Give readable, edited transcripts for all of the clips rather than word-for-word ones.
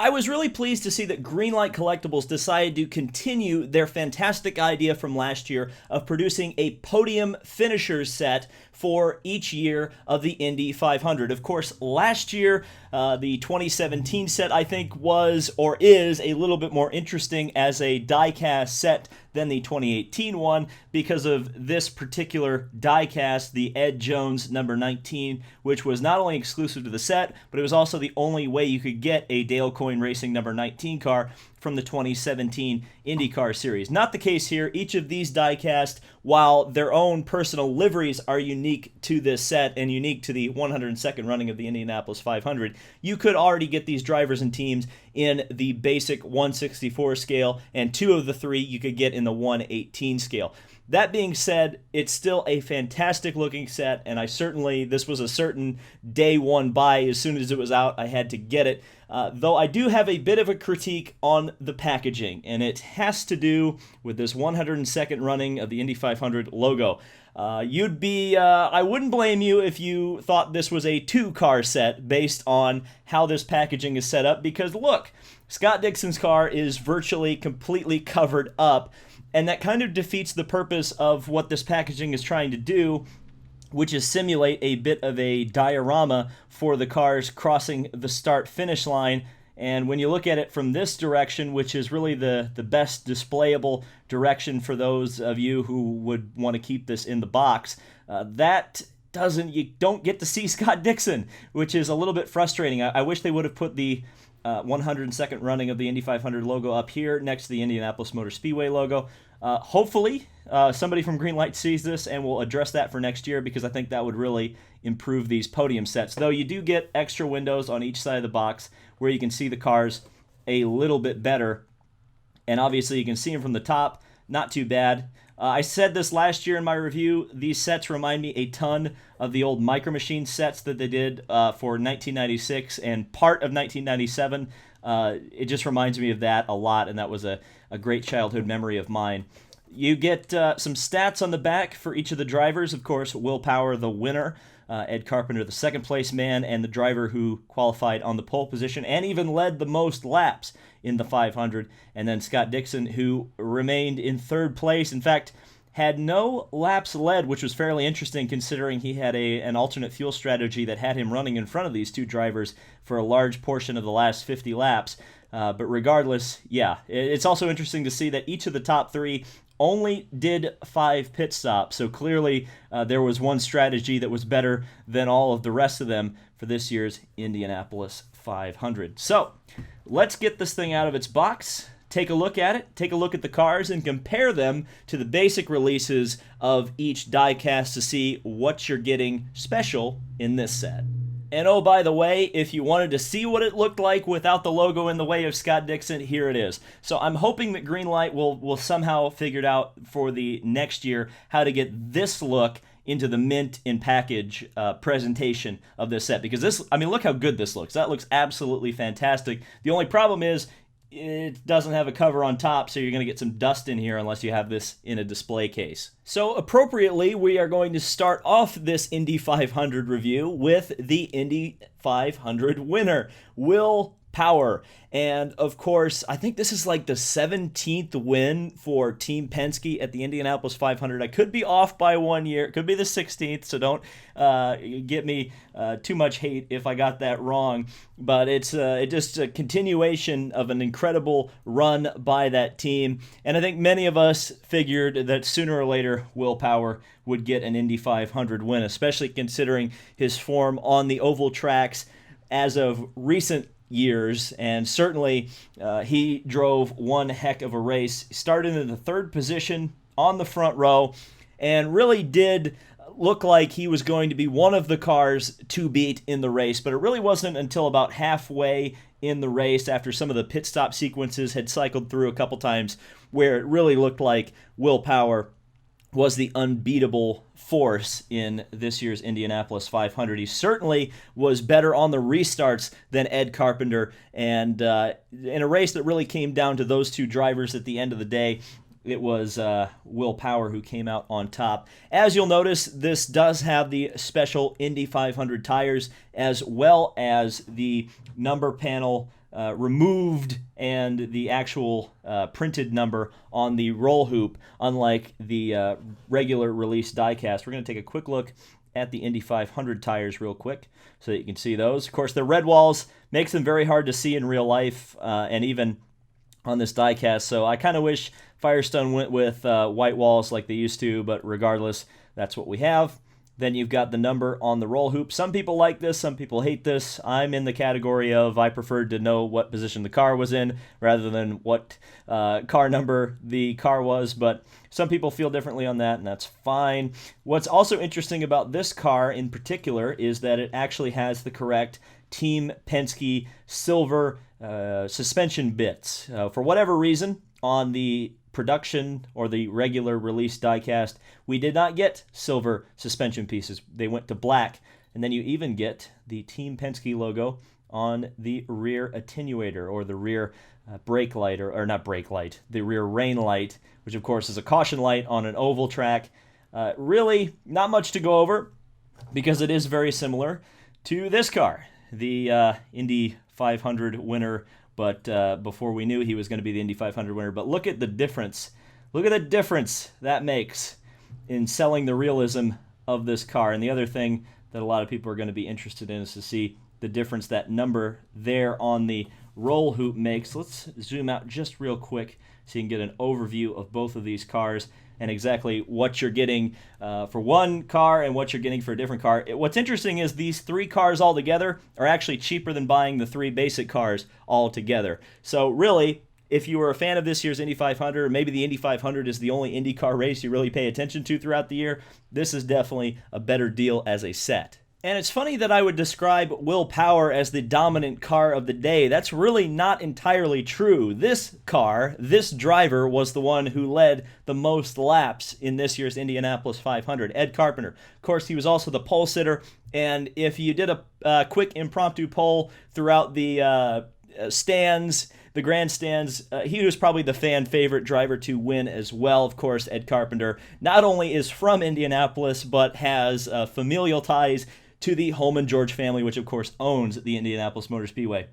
I was really pleased to see that Greenlight Collectibles decided to continue their fantastic idea from last year of producing a Podium finishers set for each year of the Indy 500. Of course, last year, the 2017 set, I think, was or is a little bit more interesting as a diecast set than the 2018 one because of this particular diecast, the Ed Jones number 19, which was not only exclusive to the set, but it was also the only way you could get a Dale Coyne Racing number 19 car from the 2017 IndyCar Series. Not the case here. Each of these diecast, while their own personal liveries are unique to this set and unique to the 102nd running of the Indianapolis 500, you could already get these drivers and teams in the basic 164 scale, and two of the three you could get in the 118 scale. That being said, it's still a fantastic looking set, and this was a certain day one buy. As soon as it was out, I had to get it. Though I do have a bit of a critique on the packaging, and it has to do with this 102nd running of the Indy 500 logo. I wouldn't blame you if you thought this was a two-car set based on how this packaging is set up, because look, Scott Dixon's car is virtually completely covered up, and that kind of defeats the purpose of what this packaging is trying to do, which is simulate a bit of a diorama for the cars crossing the start-finish line. And when you look at it from this direction, which is really the best displayable direction for those of you who would want to keep this in the box, you don't get to see Scott Dixon, which is a little bit frustrating. I wish they would have put the 102nd running of the Indy 500 logo up here next to the Indianapolis Motor Speedway logo. Hopefully, somebody from Greenlight sees this and will address that for next year, because I think that would really improve these podium sets. Though you do get extra windows on each side of the box where you can see the cars a little bit better. And obviously you can see them from the top. Not too bad. I said this last year in my review. These sets remind me a ton of the old Micro Machines sets that they did for 1996 and part of 1997. It just reminds me of that a lot, and that was a great childhood memory of mine. You get some stats on the back for each of the drivers. Of course, Will Power, the winner. Ed Carpenter, the second place man, and the driver who qualified on the pole position and even led the most laps in the 500. And then Scott Dixon, who remained in third place. In fact, had no laps led, which was fairly interesting considering he had an alternate fuel strategy that had him running in front of these two drivers for a large portion of the last 50 laps. But regardless, yeah, it's also interesting to see that each of the top three only did 5 pit stops. So clearly there was one strategy that was better than all of the rest of them for this year's Indianapolis 500. So let's get this thing out of its box. Take a look at it, take a look at the cars, and compare them to the basic releases of each diecast to see what you're getting special in this set. And oh, by the way, if you wanted to see what it looked like without the logo in the way of Scott Dixon, here it is. So I'm hoping that Greenlight will somehow figure it out for the next year how to get this look into the mint in package presentation of this set. Because look how good this looks. That looks absolutely fantastic. The only problem is it doesn't have a cover on top, so you're going to get some dust in here unless you have this in a display case. So appropriately, we are going to start off this Indy 500 review with the Indy 500 winner, Will Power. And of course, I think this is like the 17th win for Team Penske at the Indianapolis 500. I could be off by 1 year. It could be the 16th, so don't get me too much hate if I got that wrong. But it's just a continuation of an incredible run by that team. And I think many of us figured that sooner or later, Will Power would get an Indy 500 win, especially considering his form on the oval tracks as of recent years, and certainly he drove one heck of a race. Started in the third position on the front row and really did look like he was going to be one of the cars to beat in the race, but it really wasn't until about halfway in the race, after some of the pit stop sequences had cycled through a couple times, where it really looked like Will Power was the unbeatable force in this year's Indianapolis 500. He certainly was better on the restarts than Ed Carpenter, and in a race that really came down to those two drivers at the end of the day, it was Will Power who came out on top. As you'll notice, this does have the special Indy 500 tires, as well as the number panel removed and the actual printed number on the roll hoop, unlike the regular release diecast. We're going to take a quick look at the Indy 500 tires real quick so that you can see those. Of course, the red walls makes them very hard to see in real life and even on this diecast, so I kind of wish Firestone went with white walls like they used to, but regardless, that's what we have. Then you've got the number on the roll hoop. Some people like this, some people hate this. I'm in the category of I preferred to know what position the car was in rather than what car number the car was, but some people feel differently on that, and that's fine. What's also interesting about this car in particular is that it actually has the correct Team Penske silver suspension bits. For whatever reason, on the production or the regular release diecast, we did not get silver suspension pieces. They went to black, and then you even get the Team Penske logo on the rear attenuator or the rear brake light, or not brake light, the rear rain light, which of course is a caution light on an oval track. Really not much to go over because it is very similar to this car, the Indy 500 winner, but before we knew he was going to be the Indy 500 winner. But look at the difference. Look at the difference that makes in selling the realism of this car. And the other thing that a lot of people are going to be interested in is to see the difference that number there on the roll hoop makes. Let's zoom out just real quick so you can get an overview of both of these cars and exactly what you're getting for one car and what you're getting for a different car. What's interesting is these three cars all together are actually cheaper than buying the three basic cars all together. So really, if you were a fan of this year's Indy 500, or maybe the Indy 500 is the only IndyCar race you really pay attention to throughout the year, this is definitely a better deal as a set. And it's funny that I would describe Will Power as the dominant car of the day. That's really not entirely true. This car, this driver, was the one who led the most laps in this year's Indianapolis 500, Ed Carpenter. Of course, he was also the pole sitter, and if you did a quick impromptu poll throughout the stands, the grandstands, he was probably the fan favorite driver to win as well. Of course, Ed Carpenter not only is from Indianapolis, but has familial ties to the Holman George family, which of course owns the Indianapolis Motor Speedway.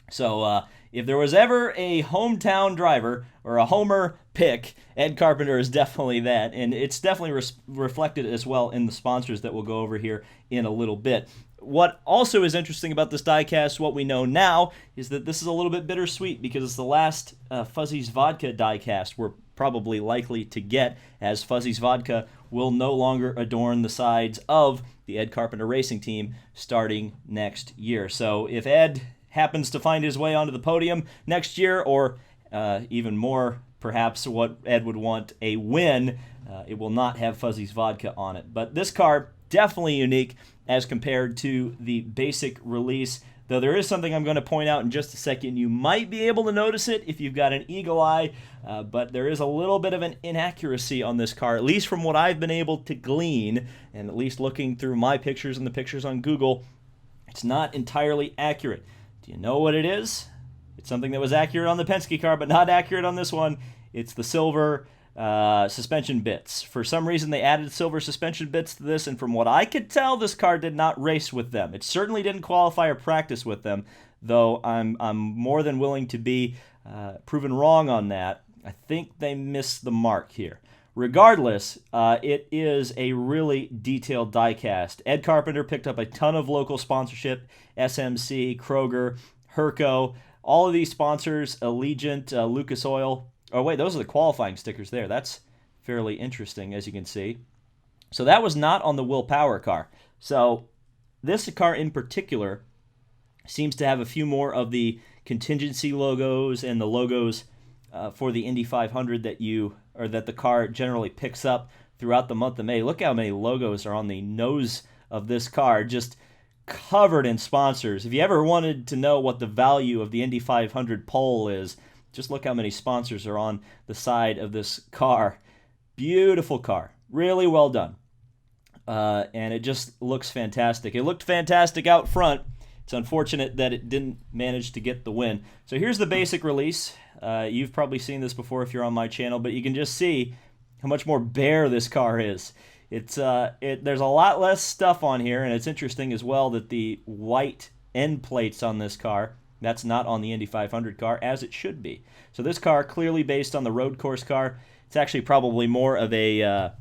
So if there was ever a hometown driver or a homer pick, Ed Carpenter is definitely that, and it's definitely reflected as well in the sponsors that we'll go over here in a little bit. What also is interesting about this diecast, what we know now, is that this is a little bit bittersweet because it's the last Fuzzy's Vodka diecast we're probably likely to get, as Fuzzy's Vodka will no longer adorn the sides of the Ed Carpenter Racing Team starting next year. So if Ed happens to find his way onto the podium next year, or even more perhaps what Ed would want, a win, it will not have Fuzzy's Vodka on it. But this car, definitely unique as compared to the basic release, though there is something I'm going to point out in just a second. You might be able to notice it if you've got an eagle eye, but there is a little bit of an inaccuracy on this car, at least from what I've been able to glean, and at least looking through my pictures and the pictures on Google, it's not entirely accurate. Do you know what it is? It's something that was accurate on the Penske car, but not accurate on this one. It's the silver suspension bits. For some reason, they added silver suspension bits to this, and from what I could tell, this car did not race with them. It certainly didn't qualify or practice with them, though I'm more than willing to be proven wrong on that. I think they missed the mark here. Regardless, it is a really detailed diecast. Ed Carpenter picked up a ton of local sponsorship, SMC, Kroger, Herco, all of these sponsors, Allegiant, Lucas Oil. Oh, wait, those are the qualifying stickers there. That's fairly interesting, as you can see. So that was not on the Will Power car. So this car in particular seems to have a few more of the contingency logos and the logos for the Indy 500 that the car generally picks up throughout the month of May. Look how many logos are on the nose of this car, just covered in sponsors. If you ever wanted to know what the value of the Indy 500 pole is, just look how many sponsors are on the side of this car. Beautiful car. Really well done. And it just looks fantastic. It looked fantastic out front. It's unfortunate that it didn't manage to get the win. So here's the basic release. You've probably seen this before if you're on my channel, but you can just see how much more bare this car is. There's a lot less stuff on here, and it's interesting as well that the white end plates on this car That's not on the Indy 500 car, as it should be. So this car, clearly based on the road course car, it's actually probably more of a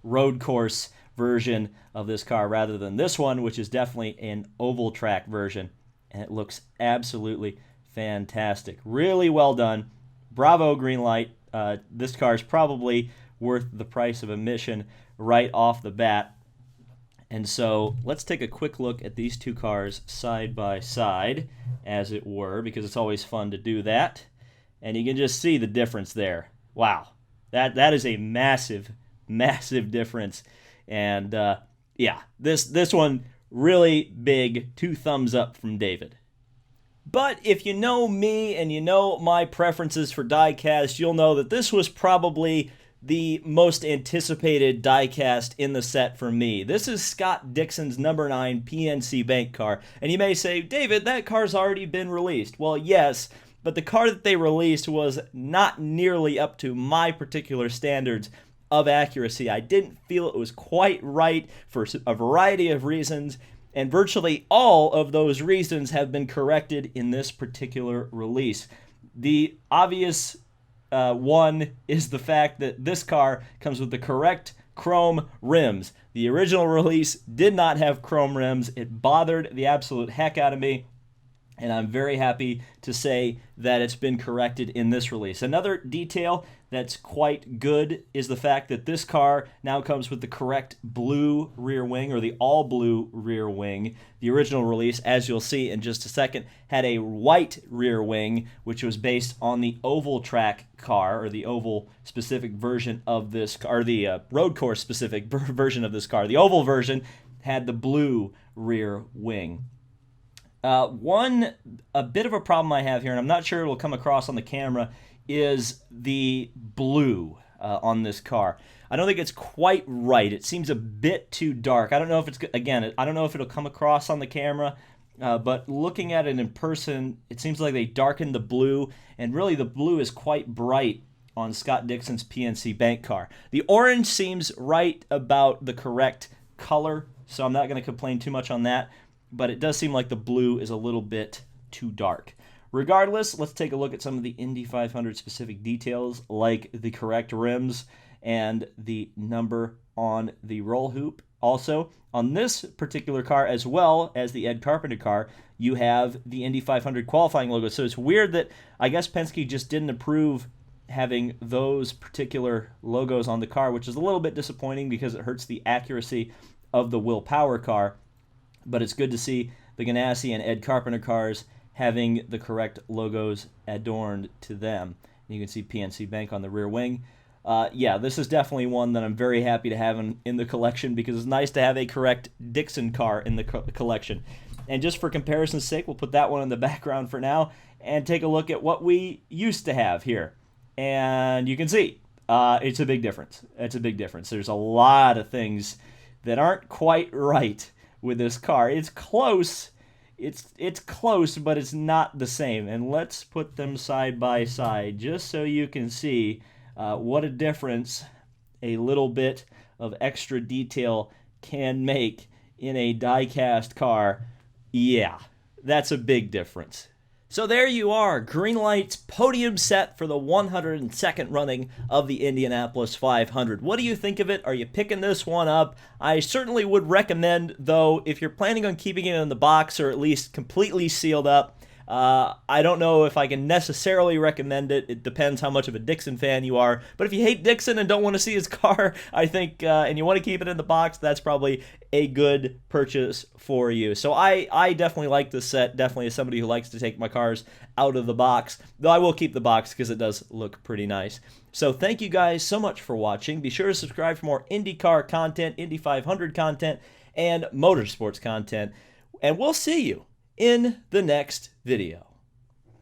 road course version of this car rather than this one, which is definitely an oval track version. And it looks absolutely fantastic. Really well done. Bravo, Greenlight. This car is probably worth the price of admission right off the bat. And so let's take a quick look at these two cars side by side, as it were, because it's always fun to do that. And you can just see the difference there. Wow. That is a massive, massive difference. And yeah, this one really big. 2 thumbs up from David. But if you know me and you know my preferences for diecast, you'll know that this was probably the most anticipated diecast in the set for me. This is Scott Dixon's number 9 PNC Bank car. And you may say, David, that car's already been released. Well, yes, but the car that they released was not nearly up to my particular standards of accuracy. I didn't feel it was quite right for a variety of reasons, and virtually all of those reasons have been corrected in this particular release. The obvious one is the fact that this car comes with the correct chrome rims. The original release did not have chrome rims. It bothered the absolute heck out of me, and I'm very happy to say that it's been corrected in this release. Another detail that's quite good is the fact that this car now comes with the correct blue rear wing, or the all-blue rear wing. The original release, as you'll see in just a second, had a white rear wing, which was based on the oval track car, or the oval-specific version of this car, or the road course-specific version of this car. The oval version had the blue rear wing. A bit of a problem I have here, and I'm not sure it'll come across on the camera, is the blue on this car. I don't think it's quite right. It seems a bit too dark. I don't know if it's, again, I don't know if it'll come across on the camera, but looking at it in person, it seems like they darkened the blue, and really the blue is quite bright on Scott Dixon's PNC Bank car. The orange seems right about the correct color, so I'm not going to complain too much on that, but it does seem like the blue is a little bit too dark. Regardless, let's take a look at some of the Indy 500 specific details, like the correct rims and the number on the roll hoop. Also, on this particular car, as well as the Ed Carpenter car, you have the Indy 500 qualifying logo. So it's weird that I guess Penske just didn't approve having those particular logos on the car, which is a little bit disappointing because it hurts the accuracy of the Will Power car. But it's good to see the Ganassi and Ed Carpenter cars having the correct logos adorned to them. You can see PNC Bank on the rear wing. Yeah, this is definitely one that I'm very happy to have in the collection, because it's nice to have a correct Dixon car in the collection. And just for comparison's sake, we'll put that one in the background for now and take a look at what we used to have here. And you can see it's a big difference. It's a big difference. There's a lot of things that aren't quite right with this car. It's close. It's close, but it's not the same. And let's put them side by side just so you can see what a difference a little bit of extra detail can make in a die-cast car. Yeah, that's a big difference. So there you are, Greenlight's podium set for the 102nd running of the Indianapolis 500. What do you think of it? Are you picking this one up? I certainly would recommend, though, if you're planning on keeping it in the box or at least completely sealed up, I don't know if I can necessarily recommend it. It depends how much of a Dixon fan you are. But if you hate Dixon and don't want to see his car, I think, and you want to keep it in the box, that's probably a good purchase for you. So I definitely like this set, definitely as somebody who likes to take my cars out of the box, though I will keep the box because it does look pretty nice. So thank you guys so much for watching. Be sure to subscribe for more IndyCar content, Indy 500 content, and motorsports content. And we'll see you in the next video.